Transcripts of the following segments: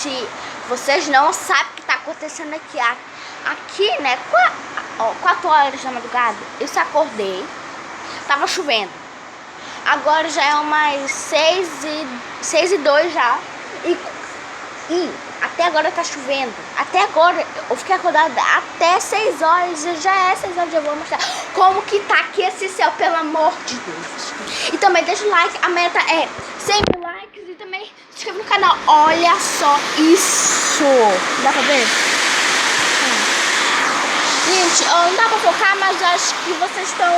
Gente, vocês não sabem o que tá acontecendo aqui. Aqui, né, 4 horas da madrugada, eu se acordei, tava chovendo. Agora já é umas 6h02 já. E até agora tá chovendo. Até agora eu fiquei acordada até 6 horas. Já é 6 horas, eu vou mostrar como que tá aqui esse céu, pelo amor de Deus. E também deixa o like, a meta é 100 mil likes. E também se inscreve no canal. Olha só isso. Dá pra ver? Gente, não dá pra focar, mas acho que vocês estão...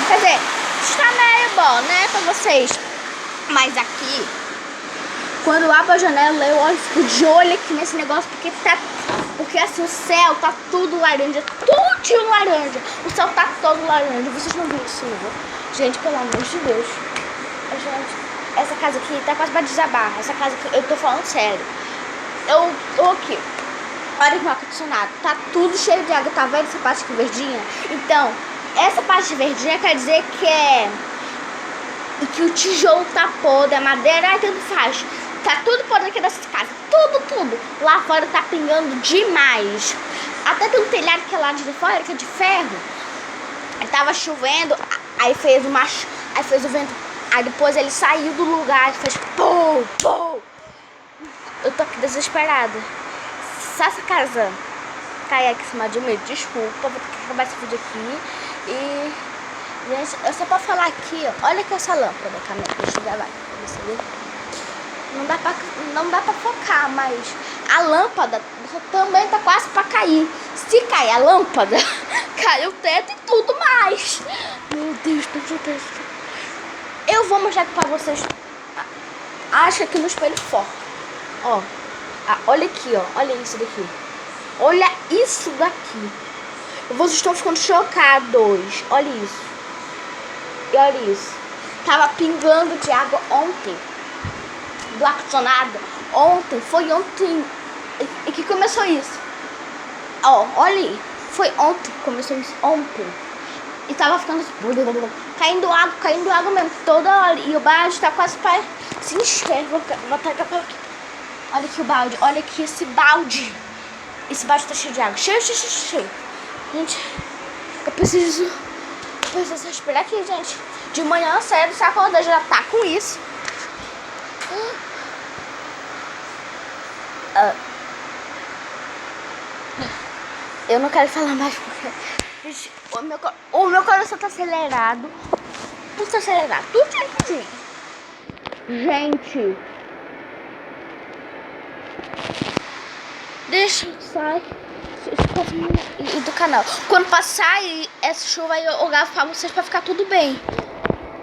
Quer dizer, está meio bom, né, pra vocês. Mas aqui, quando eu abro a janela, eu fico de olho aqui nesse negócio, porque assim, o céu tá tudo laranja, tudo laranja. O céu tá todo laranja. Vocês não viram isso, não? Gente, pelo amor de Deus. Gente, essa casa aqui tá quase pra desabar. Essa casa aqui, eu tô falando sério. Eu tô aqui. Olha que meu ar-condicionado, tá tudo cheio de água, tá vendo essa parte aqui verdinha? Então, essa parte verdinha quer dizer que o tijolo tá podre, a madeira, tanto faz. Tá tudo podre aqui dessa casa, tudo. Lá fora tá pingando demais. Até tem um telhado que é lá de fora, que é de ferro. Aí tava chovendo, aí fez o vento, aí depois ele saiu do lugar, fez pô. Eu tô aqui desesperada. Se essa casa cair aqui em cima de mim, desculpa, vou ter que acabar esse vídeo aqui. E, gente, eu só pra falar aqui, ó, olha aqui essa lâmpada, câmera, deixa eu gravar aqui pra você ver. Não dá pra focar, mas a lâmpada também tá quase pra cair. Se cair a lâmpada, cai o teto e tudo mais. Meu Deus. Eu vou mostrar aqui pra vocês. Acho aqui no espelho forte. Ó. Olha aqui, ó. Olha isso daqui. Olha isso daqui. Vocês estão ficando chocados. Olha isso. E olha isso. Tava pingando de água ontem. Do ar-condicionado. Foi ontem. E que começou isso. Ó, olha aí. Foi ontem que começou isso. Ontem. E tava ficando caindo água mesmo. Toda hora. E o balde tá quase pra se encher. Vou botar aqui. Olha aqui o balde, olha aqui esse balde. Esse balde tá cheio de água. Cheio. Gente, eu preciso respirar aqui, gente. De manhã cedo, se acordar, já tá com isso. Eu não quero falar mais porque, gente, o meu coração tá acelerado. Tudo tá acelerado, tudo. Gente, deixa eu sair do canal. Quando passar essa chuva aí, eu gravo pra vocês pra ficar tudo bem.